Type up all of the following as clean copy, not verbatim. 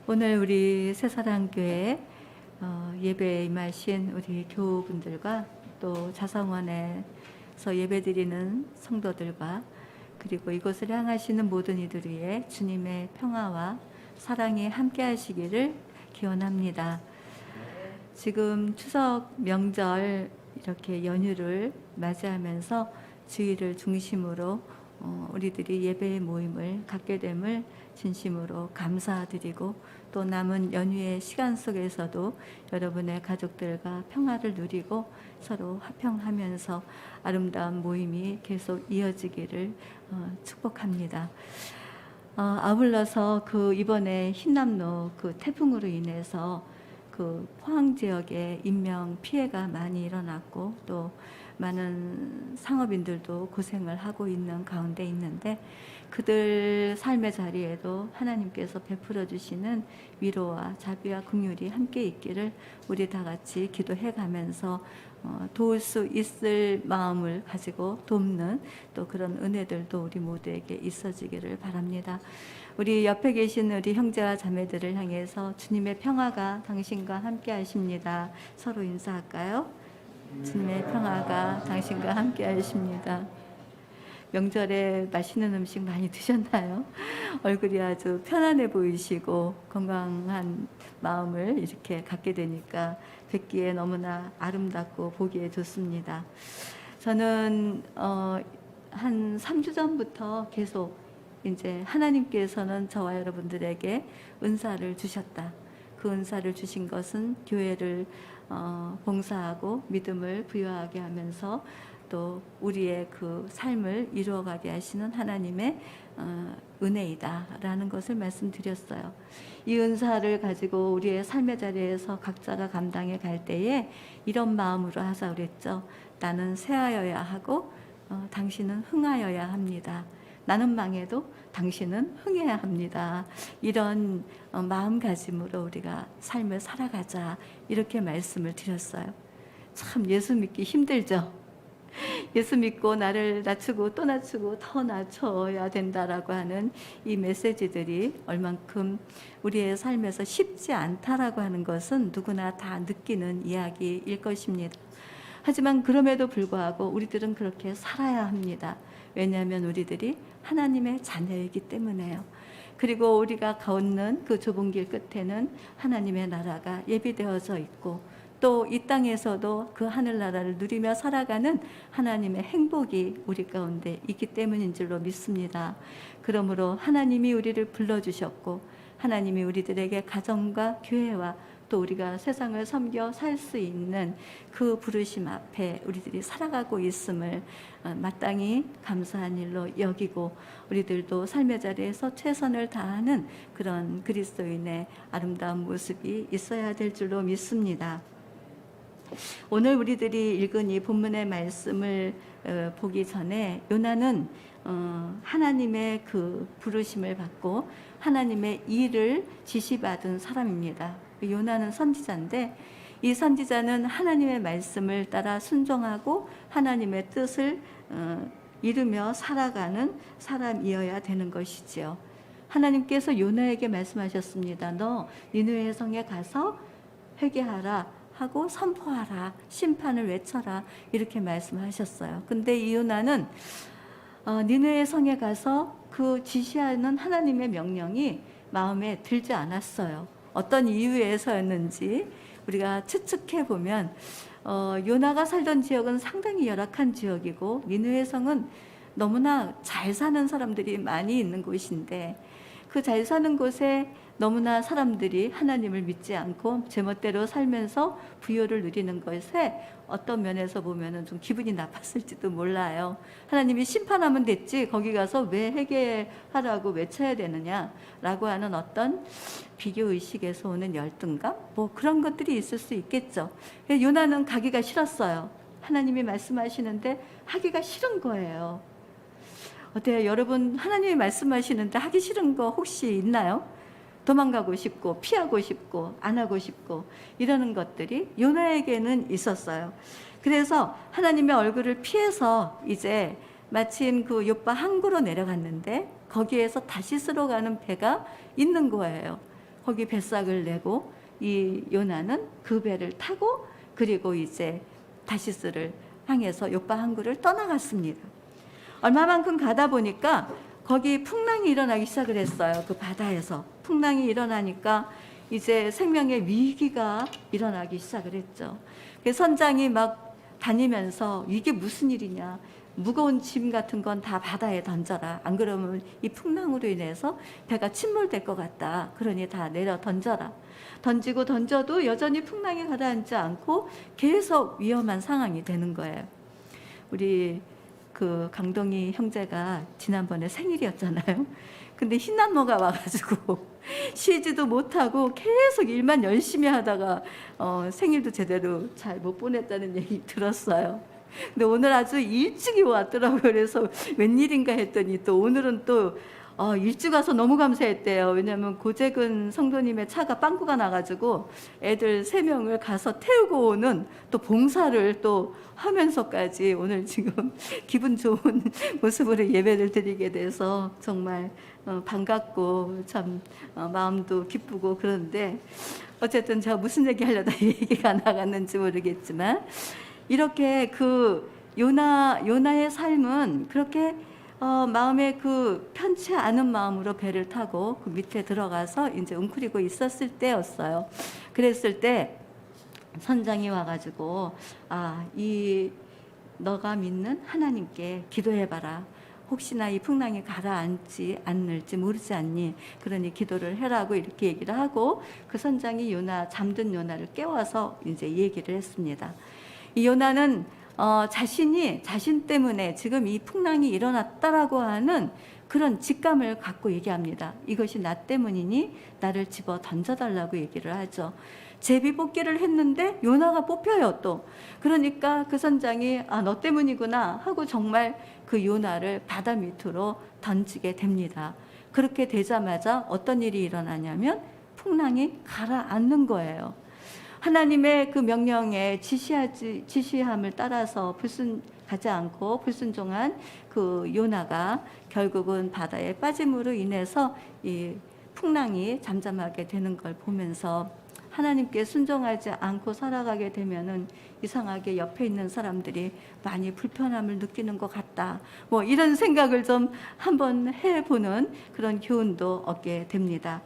오늘 우리 새사랑교회 예배에 임하신 우리 교우분들과 또 자성원에서 예배드리는 성도들과 그리고 이곳을 향하시는 모든 이들 위해 주님의 평화와 사랑이 함께 하시기를 기원합니다. 지금 추석 명절 이렇게 연휴를 맞이하면서 주일을 중심으로 우리들이 예배의 모임을 갖게 됨을 진심으로 감사드리고 또 남은 연휴의 시간 속에서도 여러분의 가족들과 평화를 누리고 서로 화평하면서 아름다운 모임이 계속 이어지기를 축복합니다. 아울러서 이번에 흰남노 태풍으로 인해서 포항 지역에 인명 피해가 많이 일어났고 또 많은 상업인들도 고생을 하고 있는 가운데 있는데 그들 삶의 자리에도 하나님께서 베풀어 주시는 위로와 자비와 긍휼이 함께 있기를 우리 다 같이 기도해 가면서 도울 수 있을 마음을 가지고 돕는 또 그런 은혜들도 우리 모두에게 있어지기를 바랍니다. 우리 옆에 계신 우리 형제와 자매들을 향해서 주님의 평화가 당신과 함께 하십니다. 서로 인사할까요? 주님의 평화가 당신과 함께 하십니다. 명절에 맛있는 음식 많이 드셨나요? 얼굴이 아주 편안해 보이시고 건강한 마음을 이렇게 갖게 되니까 뵙기에 너무나 아름답고 보기에 좋습니다. 저는 한 3주 전부터 계속 이제 하나님께서는 저와 여러분들에게 은사를 주셨다. 그 은사를 주신 것은 교회를 봉사하고 믿음을 부여하게 하면서 또 우리의 그 삶을 이루어가게 하시는 하나님의 은혜이다라는 것을 말씀드렸어요. 이 은사를 가지고 우리의 삶의 자리에서 각자가 감당해 갈 때에 이런 마음으로 하자 그랬죠. 나는 쇠하여야 하고 당신은 흥하여야 합니다. 나는 망해도 당신은 흥해야 합니다. 이런 마음가짐으로 우리가 삶을 살아가자 이렇게 말씀을 드렸어요. 참 예수 믿기 힘들죠. 예수 믿고 나를 낮추고 또 낮추고 더 낮춰야 된다라고 하는 이 메시지들이 얼만큼 우리의 삶에서 쉽지 않다라고 하는 것은 누구나 다 느끼는 이야기일 것입니다. 하지만 그럼에도 불구하고 우리들은 그렇게 살아야 합니다. 왜냐하면 우리들이 하나님의 자녀이기 때문에요. 그리고 우리가 걷는 그 좁은 길 끝에는 하나님의 나라가 예비되어져 있고 또 이 땅에서도 그 하늘나라를 누리며 살아가는 하나님의 행복이 우리 가운데 있기 때문인 줄로 믿습니다. 그러므로 하나님이 우리를 불러주셨고 하나님이 우리들에게 가정과 교회와 또 우리가 세상을 섬겨 살 수 있는 그 부르심 앞에 우리들이 살아가고 있음을 마땅히 감사한 일로 여기고 우리들도 삶의 자리에서 최선을 다하는 그런 그리스도인의 아름다운 모습이 있어야 될 줄로 믿습니다. 오늘 우리들이 읽은 이 본문의 말씀을 보기 전에 요나는 하나님의 그 부르심을 받고 하나님의 일을 지시받은 사람입니다. 요나는 선지자인데 이 선지자는 하나님의 말씀을 따라 순종하고 하나님의 뜻을 이루며 살아가는 사람이어야 되는 것이지요. 하나님께서 요나에게 말씀하셨습니다. 너 니느웨 성에 가서 회개하라 하고 선포하라, 심판을 외쳐라 이렇게 말씀하셨어요. 근데 이 요나는 니느웨 성에 가서 그 지시하는 하나님의 명령이 마음에 들지 않았어요. 어떤 이유에서였는지 우리가 추측해 보면 요나가 살던 지역은 상당히 열악한 지역이고 니느웨 성은 너무나 잘 사는 사람들이 많이 있는 곳인데 그 잘 사는 곳에 너무나 사람들이 하나님을 믿지 않고 제멋대로 살면서 부요를 누리는 것에 어떤 면에서 보면은 좀 기분이 나빴을지도 몰라요. 하나님이 심판하면 됐지 거기 가서 왜 회개하라고 외쳐야 되느냐라고 하는 어떤 비교의식에서 오는 열등감? 뭐 그런 것들이 있을 수 있겠죠. 요나는 가기가 싫었어요. 하나님이 말씀하시는데 하기가 싫은 거예요. 어때요? 여러분 하나님이 말씀하시는데 하기 싫은 거 혹시 있나요? 도망가고 싶고 피하고 싶고 안 하고 싶고 이러는 것들이 요나에게는 있었어요. 그래서 하나님의 얼굴을 피해서 이제 마침 그 요파 항구로 내려갔는데 거기에서 다시스로 가는 배가 있는 거예요. 거기 뱃삭을 내고 이 요나는 그 배를 타고 그리고 이제 다시스를 향해서 요파 항구를 떠나갔습니다. 얼마만큼 가다 보니까 거기 풍랑이 일어나기 시작을 했어요. 그 바다에서 풍랑이 일어나니까 이제 생명의 위기가 일어나기 시작을 했죠. 그 선장이 막 다니면서 이게 무슨 일이냐, 무거운 짐 같은 건 다 바다에 던져라, 안 그러면 이 풍랑으로 인해서 배가 침몰될 것 같다, 그러니 다 내려 던져라. 던지고 던져도 여전히 풍랑이 가라앉지 않고 계속 위험한 상황이 되는 거예요. 우리 그 강동희 형제가 지난번에 생일이었잖아요. 근데 흰남노가 와가지고 쉬지도 못하고 계속 일만 열심히 하다가 생일도 제대로 잘 못 보냈다는 얘기 들었어요. 근데 오늘 아주 일찍이 왔더라고요. 그래서 웬일인가 했더니 또 오늘은 또 일찍 와서 너무 감사했대요. 왜냐하면 고재근 성도님의 차가 빵꾸가 나가지고 애들 3명을 가서 태우고 오는 또 봉사를 또 하면서까지 오늘 지금 기분 좋은 모습으로 예배를 드리게 돼서 정말 반갑고 참 마음도 기쁘고 그런데, 어쨌든 제가 무슨 얘기 하려다 이 얘기가 나갔는지 모르겠지만, 이렇게 그 요나의 삶은 그렇게 마음에 그 편치 않은 마음으로 배를 타고 그 밑에 들어가서 이제 웅크리고 있었을 때였어요. 그랬을 때 선장이 와가지고 너가 믿는 하나님께 기도해봐라. 혹시나 이 풍랑이 가라앉지 않을지 모르지 않니? 그러니 기도를 해라고 이렇게 얘기를 하고, 그 선장이 잠든 요나를 깨워서 이제 얘기를 했습니다. 이 요나는 자신 때문에 지금 이 풍랑이 일어났다라고 하는 그런 직감을 갖고 얘기합니다. 이것이 나 때문이니 나를 집어 던져달라고 얘기를 하죠. 제비 뽑기를 했는데 요나가 뽑혀요 또. 그러니까 그 선장이 너 때문이구나 하고 정말 그 요나를 바다 밑으로 던지게 됩니다. 그렇게 되자마자 어떤 일이 일어나냐면 풍랑이 가라앉는 거예요. 하나님의 그 명령에 지시함을 따라서 불순하지 않고 불순종한 그 요나가 결국은 바다에 빠짐으로 인해서 이 풍랑이 잠잠하게 되는 걸 보면서 하나님께 순종하지 않고 살아가게 되면은 이상하게 옆에 있는 사람들이 많이 불편함을 느끼는 것 같다, 뭐 이런 생각을 좀 한번 해보는 그런 교훈도 얻게 됩니다.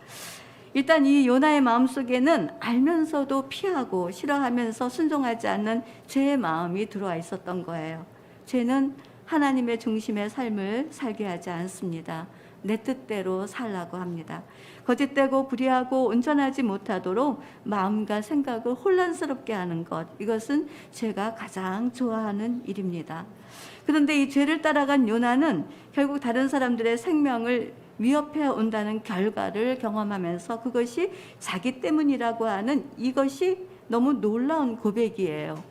일단 이 요나의 마음속에는 알면서도 피하고 싫어하면서 순종하지 않는 죄의 마음이 들어와 있었던 거예요. 죄는 하나님의 중심의 삶을 살게 하지 않습니다. 내 뜻대로 살라고 합니다. 거짓되고 불의하고 온전하지 못하도록 마음과 생각을 혼란스럽게 하는 것, 이것은 제가 가장 좋아하는 일입니다. 그런데 이 죄를 따라간 요나는 결국 다른 사람들의 생명을 위협해 온다는 결과를 경험하면서 그것이 자기 때문이라고 하는 이것이 너무 놀라운 고백이에요.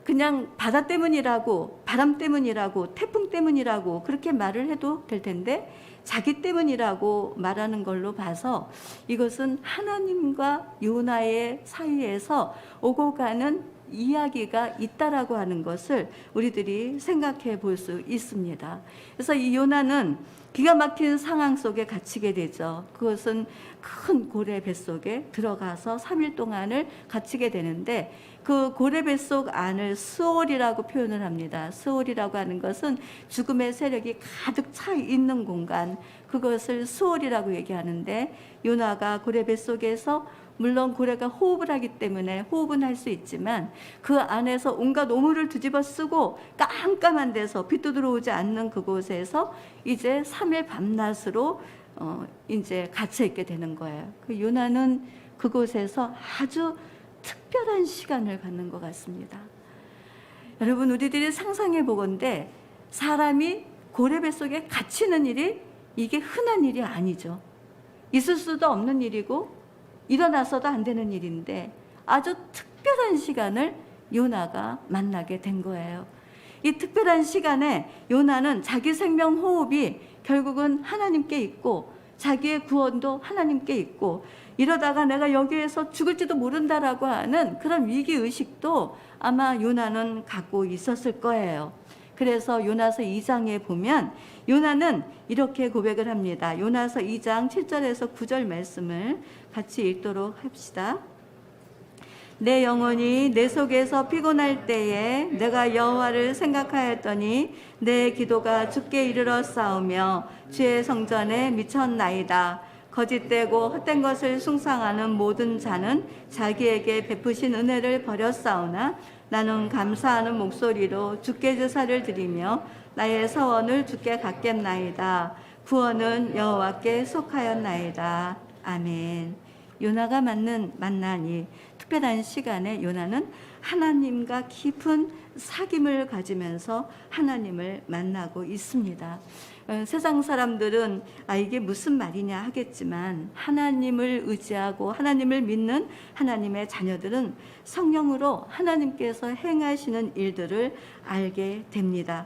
그냥 바다 때문이라고, 바람 때문이라고, 태풍 때문이라고 그렇게 말을 해도 될 텐데, 자기 때문이라고 말하는 걸로 봐서 이것은 하나님과 요나의 사이에서 오고 가는 이야기가 있다라고 하는 것을 우리들이 생각해 볼 수 있습니다. 그래서 이 요나는 기가 막힌 상황 속에 갇히게 되죠. 그것은 큰 고래 뱃속에 들어가서 3일 동안을 갇히게 되는데, 그 고래 뱃속 안을 스올이라고 표현을 합니다. 스올이라고 하는 것은 죽음의 세력이 가득 차 있는 공간, 그것을 스올이라고 얘기하는데, 요나가 고래 뱃속에서 물론 고래가 호흡을 하기 때문에 호흡은 할 수 있지만 그 안에서 온갖 오물을 뒤집어 쓰고 깜깜한 데서 빛도 들어오지 않는 그곳에서 이제 3일 밤낮으로 이제 갇혀 있게 되는 거예요. 그 요나는 그곳에서 아주 특별한 시간을 갖는 것 같습니다. 여러분, 우리들이 상상해 보건대 사람이 고래 뱃속에 갇히는 일이 이게 흔한 일이 아니죠. 있을 수도 없는 일이고 일어나서도 안 되는 일인데 아주 특별한 시간을 요나가 만나게 된 거예요. 이 특별한 시간에 요나는 자기 생명 호흡이 결국은 하나님께 있고 자기의 구원도 하나님께 있고, 이러다가 내가 여기에서 죽을지도 모른다라고 하는 그런 위기의식도 아마 요나는 갖고 있었을 거예요. 그래서 요나서 2장에 보면 요나는 이렇게 고백을 합니다. 요나서 2장 7절에서 9절 말씀을 같이 읽도록 합시다. 내 영혼이 내 속에서 피곤할 때에 내가 여호와를 생각하였더니 내 기도가 주께 이르러 싸우며 주의 성전에 미쳤나이다. 거짓되고 헛된 것을 숭상하는 모든 자는 자기에게 베푸신 은혜를 버렸사오나 나는 감사하는 목소리로 주께 제사를 드리며 나의 서원을 주께 갚겠나이다. 구원은 여호와께 속하였나이다. 아멘. 요나가 만난 이 특별한 시간에 요나는 하나님과 깊은 사귐을 가지면서 하나님을 만나고 있습니다. 세상 사람들은 이게 무슨 말이냐 하겠지만 하나님을 의지하고 하나님을 믿는 하나님의 자녀들은 성령으로 하나님께서 행하시는 일들을 알게 됩니다.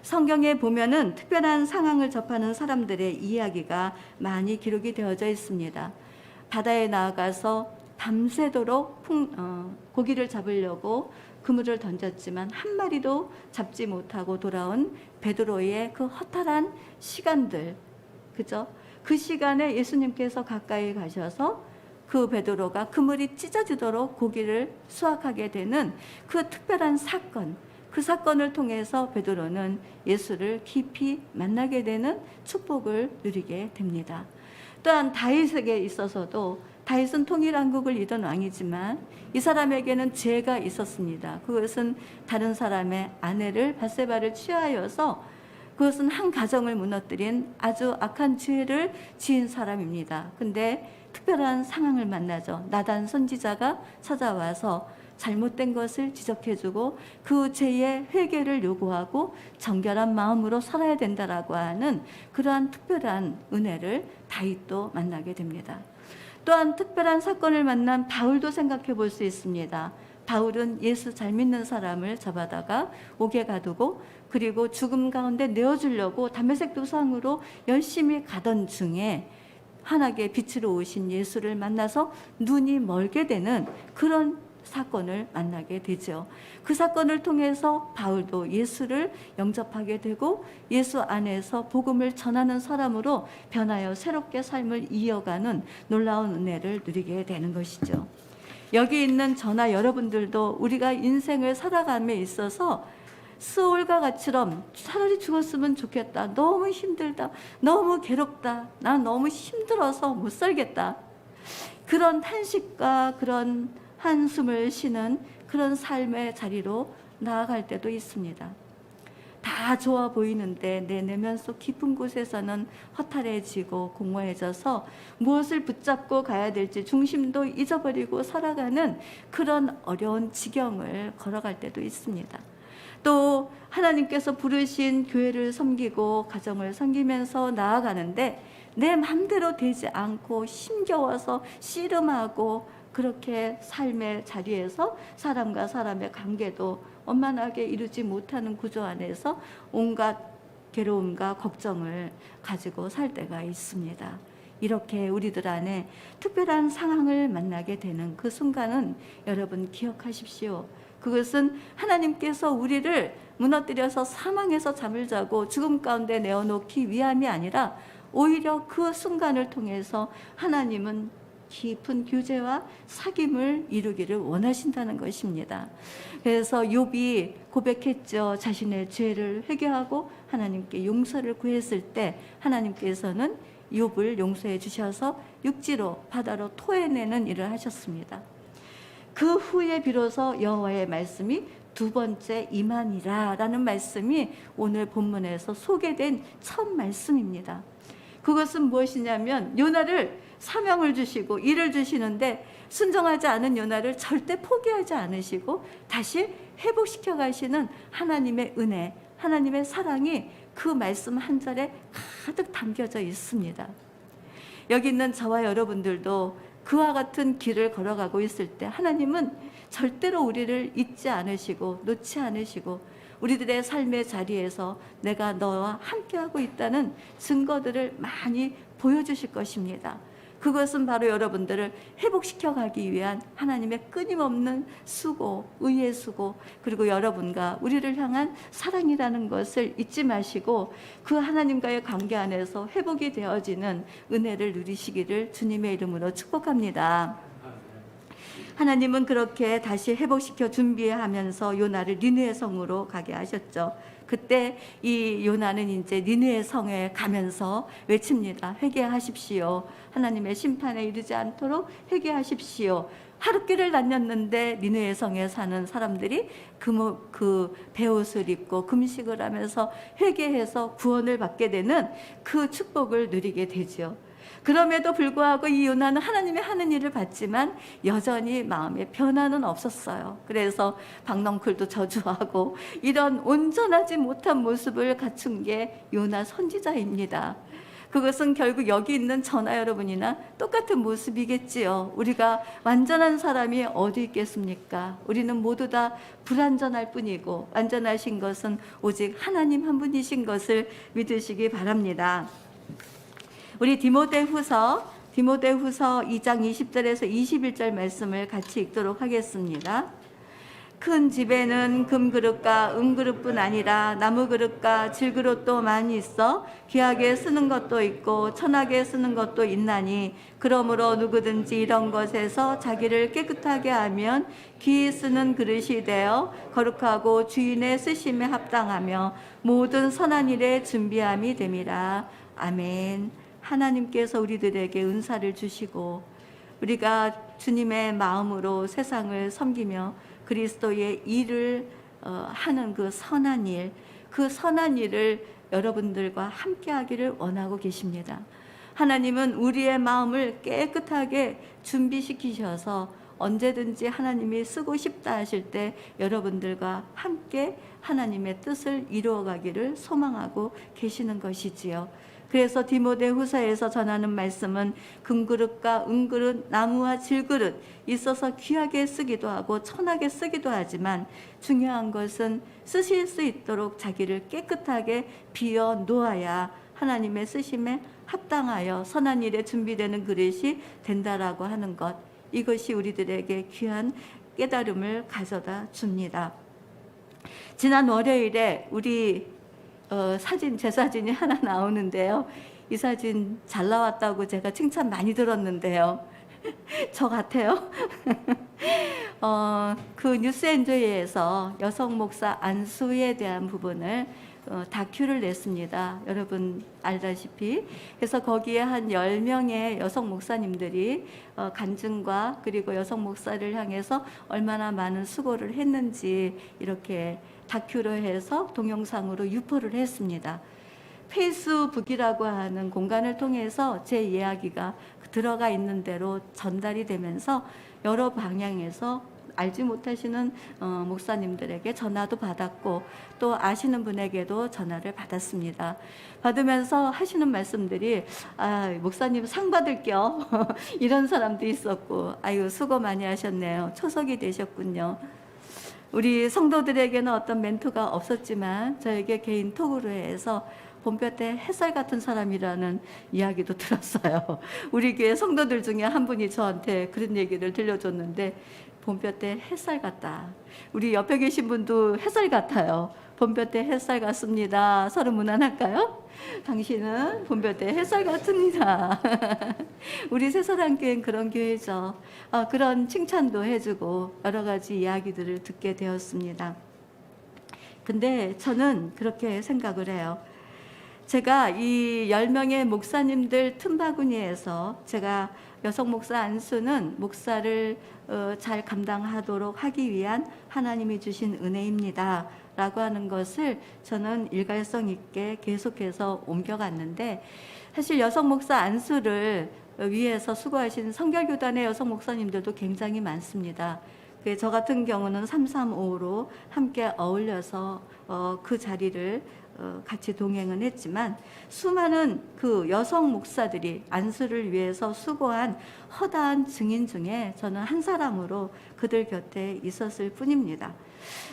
성경에 보면은 특별한 상황을 접하는 사람들의 이야기가 많이 기록이 되어져 있습니다. 바다에 나아가서 밤새도록 고기를 잡으려고 그물을 던졌지만 한 마리도 잡지 못하고 돌아온 베드로의 그 허탈한 시간들, 그죠? 그 시간에 예수님께서 가까이 가셔서 그 베드로가 그물이 찢어지도록 고기를 수확하게 되는 그 특별한 사건, 그 사건을 통해서 베드로는 예수를 깊이 만나게 되는 축복을 누리게 됩니다. 또한 다윗에게 있어서도 다윗은 통일왕국을 이던 왕이지만 이 사람에게는 죄가 있었습니다. 그것은 다른 사람의 아내를 밧세바를 취하여서 그것은 한 가정을 무너뜨린 아주 악한 죄를 지은 사람입니다. 근데 특별한 상황을 만나죠. 나단 선지자가 찾아와서 잘못된 것을 지적해주고 그 죄의 회개를 요구하고 정결한 마음으로 살아야 된다라고 하는 그러한 특별한 은혜를 다윗도 만나게 됩니다. 또한 특별한 사건을 만난 바울도 생각해 볼 수 있습니다. 바울은 예수 잘 믿는 사람을 잡아다가 옥에 가두고 그리고 죽음 가운데 내어주려고 담메색 도상으로 열심히 가던 중에 환하게 빛으로 오신 예수를 만나서 눈이 멀게 되는 그런 사건을 만나게 되죠. 그 사건을 통해서 바울도 예수를 영접하게 되고 예수 안에서 복음을 전하는 사람으로 변하여 새롭게 삶을 이어가는 놀라운 은혜를 누리게 되는 것이죠. 여기 있는 저나 여러분들도 우리가 인생을 살아감에 있어서 스올과 같이럼 차라리 죽었으면 좋겠다. 너무 힘들다. 너무 괴롭다. 난 너무 힘들어서 못 살겠다. 그런 탄식과 그런 한숨을 쉬는 그런 삶의 자리로 나아갈 때도 있습니다. 다 좋아 보이는데 내 내면 속 깊은 곳에서는 허탈해지고 공허해져서 무엇을 붙잡고 가야 될지 중심도 잊어버리고 살아가는 그런 어려운 지경을 걸어갈 때도 있습니다. 또 하나님께서 부르신 교회를 섬기고 가정을 섬기면서 나아가는데 내 맘대로 되지 않고 힘겨워서 씨름하고 그렇게 삶의 자리에서 사람과 사람의 관계도 원만하게 이루지 못하는 구조 안에서 온갖 괴로움과 걱정을 가지고 살 때가 있습니다. 이렇게 우리들 안에 특별한 상황을 만나게 되는 그 순간은 여러분 기억하십시오. 그것은 하나님께서 우리를 무너뜨려서 사망에서 잠을 자고 죽음 가운데 내어놓기 위함이 아니라 오히려 그 순간을 통해서 하나님은 깊은 교제와 사귐을 이루기를 원하신다는 것입니다. 그래서 욥이 고백했죠. 자신의 죄를 회개하고 하나님께 용서를 구했을 때 하나님께서는 욥을 용서해 주셔서 육지로 바다로 토해내는 일을 하셨습니다. 그 후에 비로소 여호와의 말씀이 두 번째 임하니라 라는 말씀이 오늘 본문에서 소개된 첫 말씀입니다. 그것은 무엇이냐면 요나를 사명을 주시고 일을 주시는데 순종하지 않은 요나를 절대 포기하지 않으시고 다시 회복시켜 가시는 하나님의 은혜, 하나님의 사랑이 그 말씀 한 절에 가득 담겨져 있습니다. 여기 있는 저와 여러분들도 그와 같은 길을 걸어가고 있을 때 하나님은 절대로 우리를 잊지 않으시고 놓지 않으시고 우리들의 삶의 자리에서 내가 너와 함께하고 있다는 증거들을 많이 보여주실 것입니다. 그것은 바로 여러분들을 회복시켜 가기 위한 하나님의 끊임없는 수고, 의의 수고, 그리고 여러분과 우리를 향한 사랑이라는 것을 잊지 마시고 그 하나님과의 관계 안에서 회복이 되어지는 은혜를 누리시기를 주님의 이름으로 축복합니다. 하나님은 그렇게 다시 회복시켜 준비하면서 요나를 니느웨 성으로 가게 하셨죠. 그때 이 요나는 이제 니느웨 성에 가면서 외칩니다. 회개하십시오. 하나님의 심판에 이르지 않도록 회개하십시오. 하룻길을 다녔는데 니느웨 성에 사는 사람들이 그 베옷을 입고 금식을 하면서 회개해서 구원을 받게 되는 그 축복을 누리게 되죠. 그럼에도 불구하고 이 요나는 하나님의 하는 일을 봤지만 여전히 마음에 변화는 없었어요. 그래서 박넝쿨도 저주하고 이런 온전하지 못한 모습을 갖춘 게 요나 선지자입니다. 그것은 결국 여기 있는 저나 여러분이나 똑같은 모습이겠지요. 우리가 완전한 사람이 어디 있겠습니까? 우리는 모두 다 불완전할 뿐이고 완전하신 것은 오직 하나님 한 분이신 것을 믿으시기 바랍니다. 우리 디모데후서 2장 20절에서 21절 말씀을 같이 읽도록 하겠습니다. 큰 집에는 금그릇과 은그릇뿐 아니라 나무그릇과 질그릇도 많이 있어 귀하게 쓰는 것도 있고 천하게 쓰는 것도 있나니 그러므로 누구든지 이런 것에서 자기를 깨끗하게 하면 귀히 쓰는 그릇이 되어 거룩하고 주인의 쓰심에 합당하며 모든 선한 일에 준비함이 됨이라. 아멘. 하나님께서 우리들에게 은사를 주시고 우리가 주님의 마음으로 세상을 섬기며 그리스도의 일을 하는 그 선한 일을 여러분들과 함께 하기를 원하고 계십니다. 하나님은 우리의 마음을 깨끗하게 준비시키셔서 언제든지 하나님이 쓰고 싶다 하실 때 여러분들과 함께 하나님의 뜻을 이루어가기를 소망하고 계시는 것이지요. 그래서 디모데후서에서 전하는 말씀은 금그릇과 은그릇, 나무와 질그릇 있어서 귀하게 쓰기도 하고 천하게 쓰기도 하지만 중요한 것은 쓰실 수 있도록 자기를 깨끗하게 비워 놓아야 하나님의 쓰심에 합당하여 선한 일에 준비되는 그릇이 된다라고 하는 것, 이것이 우리들에게 귀한 깨달음을 가져다 줍니다. 지난 월요일에 우리 제 사진이 하나 나오는데요. 이 사진 잘 나왔다고 제가 칭찬 많이 들었는데요. 저 같아요. 그 뉴스엔조이에서 여성 목사 안수에 대한 부분을 다큐를 냈습니다. 여러분 알다시피. 그래서 거기에 한 10명의 여성 목사님들이 간증과 그리고 여성 목사를 향해서 얼마나 많은 수고를 했는지 이렇게 다큐로 해서 동영상으로 유포를 했습니다. 페이스북이라고 하는 공간을 통해서 제 이야기가 들어가 있는 대로 전달이 되면서 여러 방향에서 알지 못하시는 목사님들에게 전화도 받았고 또 아시는 분에게도 전화를 받았습니다. 받으면서 하시는 말씀들이 목사님 상 받을게요. 이런 사람도 있었고 아유 수고 많이 하셨네요. 초석이 되셨군요. 우리 성도들에게는 어떤 멘토가 없었지만 저에게 개인 톡으로 해서 봄볕에 햇살 같은 사람이라는 이야기도 들었어요. 우리 교회 성도들 중에 한 분이 저한테 그런 얘기를 들려줬는데 봄볕에 햇살 같다. 우리 옆에 계신 분도 햇살 같아요. 봄볕에 햇살 같습니다. 서로 문안할까요? 당신은 봄볕에 햇살 같습니다. 우리 새사랑교회는 그런 교회죠. 그런 칭찬도 해주고 여러 가지 이야기들을 듣게 되었습니다. 근데 저는 그렇게 생각을 해요. 제가 이 10명의 목사님들 틈바구니에서 제가 여성 목사 안수는 목사를 잘 감당하도록 하기 위한 하나님이 주신 은혜입니다 라고 하는 것을 저는 일관성 있게 계속해서 옮겨갔는데 사실 여성 목사 안수를 위해서 수고하신 성결교단의 여성 목사님들도 굉장히 많습니다. 저 같은 경우는 335로 함께 어울려서 그 자리를 같이 동행은 했지만 수많은 그 여성 목사들이 안수를 위해서 수고한 허다한 증인 중에 저는 한 사람으로 그들 곁에 있었을 뿐입니다.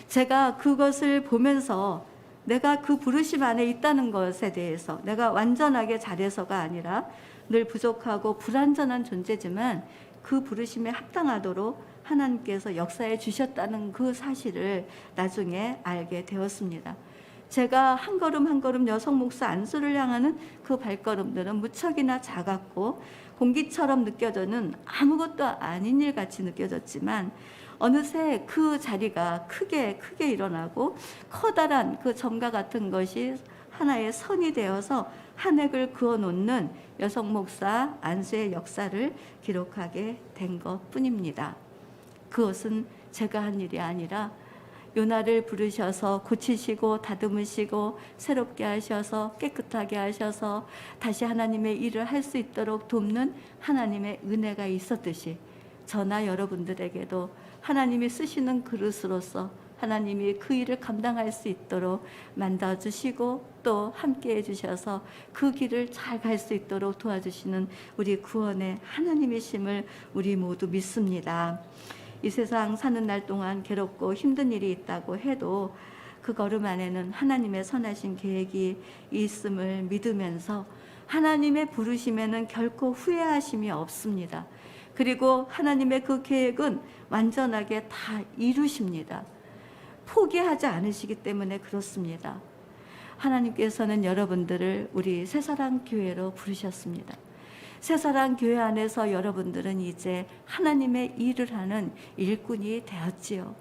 제가 그것을 보면서 내가 그 부르심 안에 있다는 것에 대해서 내가 완전하게 잘해서가 아니라 늘 부족하고 불완전한 존재지만 그 부르심에 합당하도록 하나님께서 역사해 주셨다는 그 사실을 나중에 알게 되었습니다. 제가 한 걸음 한 걸음 여성 목사 안수를 향하는 그 발걸음들은 무척이나 작았고 공기처럼 느껴져는 아무것도 아닌 일 같이 느껴졌지만 어느새 그 자리가 크게 일어나고 커다란 그 점과 같은 것이 하나의 선이 되어서 한 획을 그어 놓는 여성 목사 안수의 역사를 기록하게 된 것뿐입니다. 그것은 제가 한 일이 아니라 요나를 부르셔서 고치시고 다듬으시고 새롭게 하셔서 깨끗하게 하셔서 다시 하나님의 일을 할 수 있도록 돕는 하나님의 은혜가 있었듯이 저나 여러분들에게도 하나님이 쓰시는 그릇으로서 하나님이 그 일을 감당할 수 있도록 만들어주시고 또 함께해 주셔서 그 길을 잘 갈 수 있도록 도와주시는 우리 구원의 하나님이심을 우리 모두 믿습니다. 이 세상 사는 날 동안 괴롭고 힘든 일이 있다고 해도 그 걸음 안에는 하나님의 선하신 계획이 있음을 믿으면서 하나님의 부르심에는 결코 후회하심이 없습니다. 그리고 하나님의 그 계획은 완전하게 다 이루십니다. 포기하지 않으시기 때문에 그렇습니다. 하나님께서는 여러분들을 우리 새사랑교회로 부르셨습니다. 새사랑교회 안에서 여러분들은 이제 하나님의 일을 하는 일꾼이 되었지요.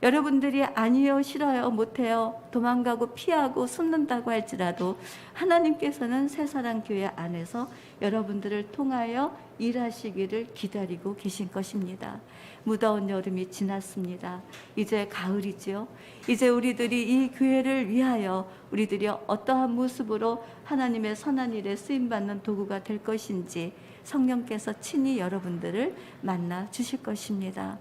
여러분들이 아니요, 싫어요, 못해요, 도망가고 피하고 숨는다고 할지라도 하나님께서는 새사랑교회 안에서 여러분들을 통하여 일하시기를 기다리고 계신 것입니다. 무더운 여름이 지났습니다. 이제 가을이지요. 이제 우리들이 이 교회를 위하여 우리들이 어떠한 모습으로 하나님의 선한 일에 쓰임받는 도구가 될 것인지 성령께서 친히 여러분들을 만나 주실 것입니다.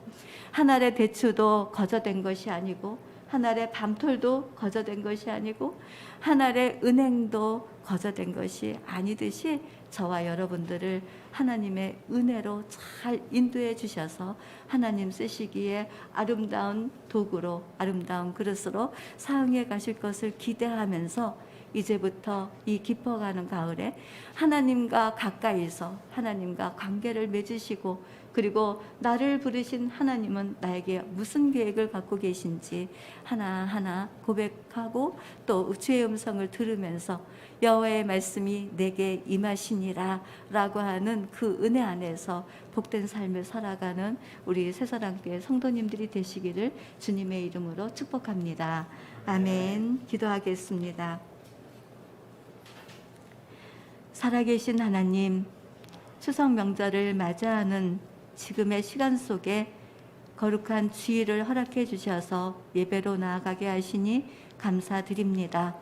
한 알의 배추도 거저된 것이 아니고 한 알의 밤톨도 거저된 것이 아니고 한 알의 은행도 거저된 것이 아니듯이 저와 여러분들을 하나님의 은혜로 잘 인도해 주셔서 하나님 쓰시기에 아름다운 도구로 아름다운 그릇으로 사용해 가실 것을 기대하면서 이제부터 이 깊어가는 가을에 하나님과 가까이서 하나님과 관계를 맺으시고 그리고 나를 부르신 하나님은 나에게 무슨 계획을 갖고 계신지 하나하나 고백하고 또 주의 음성을 들으면서 여호와의 말씀이 내게 임하시니라 라고 하는 그 은혜 안에서 복된 삶을 살아가는 우리 새사랑교회 성도님들이 되시기를 주님의 이름으로 축복합니다. 아멘. 기도하겠습니다. 살아계신 하나님, 추석 명절을 맞이하는 지금의 시간 속에 거룩한 주일을 허락해 주셔서 예배로 나아가게 하시니 감사드립니다.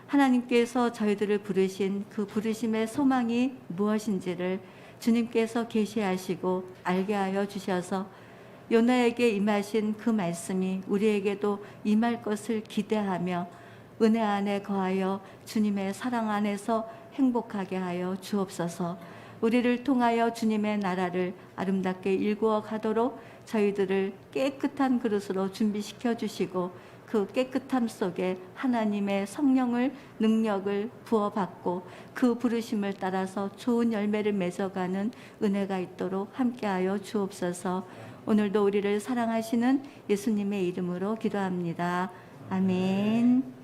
하나님께서 저희들을 부르신 그 부르심의 소망이 무엇인지를 주님께서 계시하시고 알게 하여 주셔서 요나에게 임하신 그 말씀이 우리에게도 임할 것을 기대하며 은혜 안에 거하여 주님의 사랑 안에서 행복하게 하여 주옵소서. 우리를 통하여 주님의 나라를 아름답게 일구어 가도록 저희들을 깨끗한 그릇으로 준비시켜 주시고 그 깨끗함 속에 하나님의 성령을 능력을 부어받고 그 부르심을 따라서 좋은 열매를 맺어가는 은혜가 있도록 함께하여 주옵소서. 오늘도 우리를 사랑하시는 예수님의 이름으로 기도합니다. 아멘.